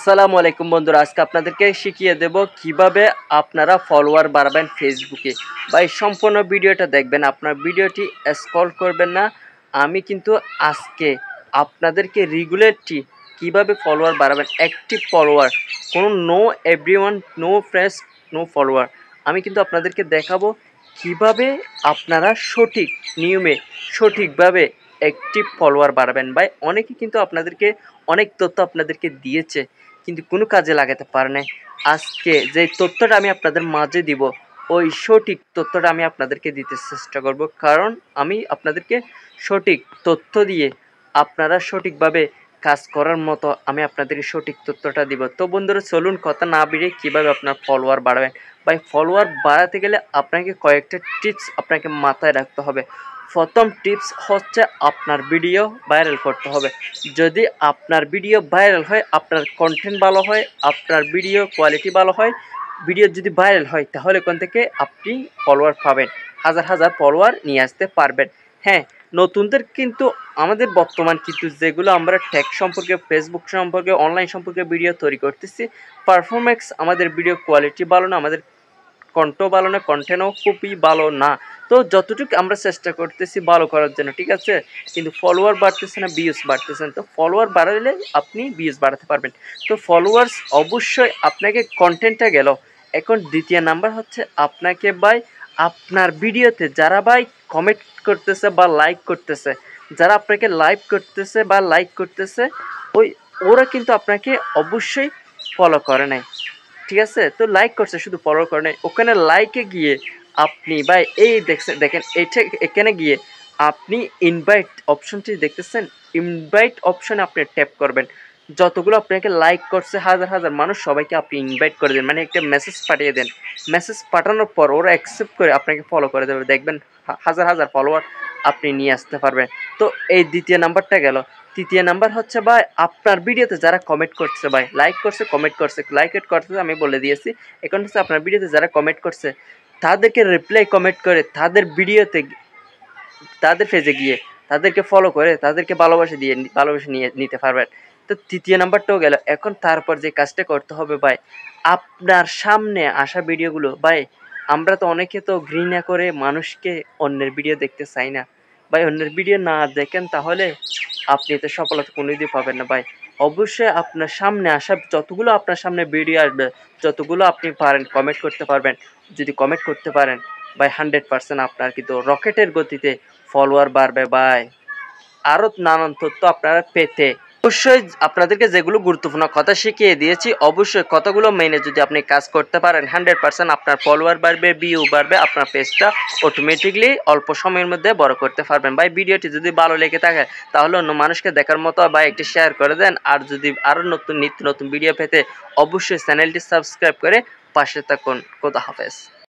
আসসালামু আলাইকুম বন্ধুরা, আজকে আপনাদেরকে শিখিয়ে দেব কিভাবে আপনারা ফলোয়ার বাড়াবেন ফেসবুকে। ভাই সম্পূর্ণ ভিডিওটা দেখবেন, আপনার ভিডিওটি স্ক্রল করবেন না। আমি কিন্তু আজকে আপনাদেরকে রেগুলারলি কিভাবে ফলোয়ার বাড়াবেন, অ্যাক্টিভ ফলোয়ার, কোনো no everyone, no friends, no follower. আমি কিন্তু আপনাদেরকে দেখাবো কিভাবে আপনারা সঠিক নিয়মে সঠিকভাবে অ্যাক্টিভ ফলোয়ার বাড়াবেন। ভাই অনেকে কিন্তু আপনাদেরকে অনেক তথ্য আপনাদেরকে দিয়েছে, কিন্তু কোনো কাজে লাগাতে পারে নাই। আজকে যে তথ্যটা আমি আপনাদের মাঝে দিব, ওই সঠিক তথ্যটা আমি আপনাদেরকে দিতে চেষ্টা করব, কারণ আমি আপনাদেরকে সঠিক তথ্য দিয়ে আপনারা সঠিকভাবে কাজ করার মতো আমি আপনাদেরকে সঠিক তথ্যটা দিব। তো বন্ধুরা চলুন কথা না বেরিয়ে কীভাবে আপনার ফলোয়ার বাড়াবেন। ভাই ফলোয়ার বাড়াতে গেলে আপনাকে কয়েকটা টিপস আপনাকে মাথায় রাখতে হবে। প্রথম টিপস হচ্ছে আপনার ভিডিও ভাইরাল করতে হবে। যদি আপনার ভিডিও ভাইরাল হয়, আপনার কন্টেন্ট ভালো হয়, আপনার ভিডিও কোয়ালিটি ভালো হয়, ভিডিও যদি ভাইরাল হয়, তাহলে ওখান থেকে আপনি ফলোয়ার পাবেন, হাজার হাজার ফলোয়ার নিয়ে আসতে পারবেন। হ্যাঁ, নতুনদের কিন্তু আমাদের বর্তমান কিন্তু যেগুলো আমরা টেক সম্পর্কে, ফেসবুক সম্পর্কে, অনলাইন সম্পর্কে ভিডিও তৈরি করতেছি, পারফরমেন্স আমাদের ভিডিও কোয়ালিটি ভালো না, আমাদের কণ্ঠ ভালো না, কন্টেন্টও খুবই ভালো না। তো যতটুকু আমরা চেষ্টা করতেছি ভালো করার জন্য, ঠিক আছে, কিন্তু ফলোয়ার বাড়তেছে না, ভিউজ বাড়তেছে না। তো ফলোয়ার বাড়ালে আপনি ভিউজ বাড়াতে পারবেন। তো ফলোয়ার্স অবশ্যই আপনাকে কন্টেন্টটা গেল। এখন দ্বিতীয় নাম্বার হচ্ছে আপনাকে ভাই আপনার ভিডিওতে যারা ভাই কমেন্ট করতেছে বা লাইক করতেছে, যারা আপনাকে লাইক করতেছে বা লাইক করতেছে, ওরা কিন্তু আপনাকে অবশ্যই ফলো করে নাই, ঠিক আছে। তো লাইক করছে, শুধু ফলো করে নাই। ওখানে লাইকে গিয়ে আপনি ভাই এই দেখেন এইটা, এখানে গিয়ে আপনি ইনভাইট অপশনটি দেখতেছেন, ইনভাইট অপশনে আপনি ট্যাপ করবেন। যতগুলো আপনাকে লাইক করছে, হাজার হাজার মানুষ, সবাইকে আপনি ইনভাইট করে দেন, মানে একটা মেসেজ পাঠিয়ে দেন। মেসেজ পাঠানোর পর ওরা অ্যাকসেপ্ট করে আপনাকে ফলো করে দেবে, দেখবেন হাজার হাজার ফলোয়ার আপনি নিয়ে আসতে পারবেন। তো এই দ্বিতীয় নাম্বারটা গেল। তৃতীয় নাম্বার হচ্ছে ভাই আপনার ভিডিওতে যারা কমেন্ট করছে, ভাই লাইক করছে, কমেন্ট করছে, লাইক করছে আমি বলে দিয়েছি। এখন হচ্ছে আপনার ভিডিওতে যারা কমেন্ট করছে তাদেরকে রিপ্লাই কমেন্ট করে, তাদের ভিডিওতে, তাদের পেজে গিয়ে তাদেরকে ফলো করে, তাদেরকে ভালোবাসা নিয়ে নিতে পারবেন। তো তৃতীয় নাম্বারটাও গেল। এখন তারপর যে কাজটা করতে হবে ভাই, আপনার সামনে আসা ভিডিওগুলো, ভাই আমরা তো অনেকে তো ঘৃণা করে মানুষকে অন্যের ভিডিও দেখতে চাই না। ভাই অন্যের ভিডিও না দেখেন তাহলে আপনি তো সফলতা কোনোদিন পাবেন না। ভাই অবশ্যই আপনার সামনে আসা যতগুলো আপনার সামনে ভিডিও আসবে, যতগুলো আপনি পারেন কমেন্ট করতে পারবেন, যদি কমেন্ট করতে পারেন ভাই 100% আপনার কিন্তু রকেটের গতিতে ফলোয়ার বাড়বে ভাই। আরও নানান তথ্য আপনারা পেতে অবশ্যই আপনাদেরকে যেগুলো গুরুত্বপূর্ণ কথা শিখিয়ে দিয়েছি, অবশ্যই কথাগুলো মেনে যদি আপনি কাজ করতে পারেন, 100% আপনার ফলোয়ার বাড়বে, ভিউ বাড়বে, আপনার পেজটা অটোমেটিকলি অল্প সময়ের মধ্যে বড় করতে পারবেন। ভাই ভিডিওটি যদি ভালো লেগে থাকে তাহলে অন্য মানুষকে দেখার মতো ভাই একটি শেয়ার করে দেন। আর যদি আরও নিত্য নতুন ভিডিও পেতে অবশ্যই চ্যানেলটি সাবস্ক্রাইব করে পাশে থাকুন। খোদা হাফেজ।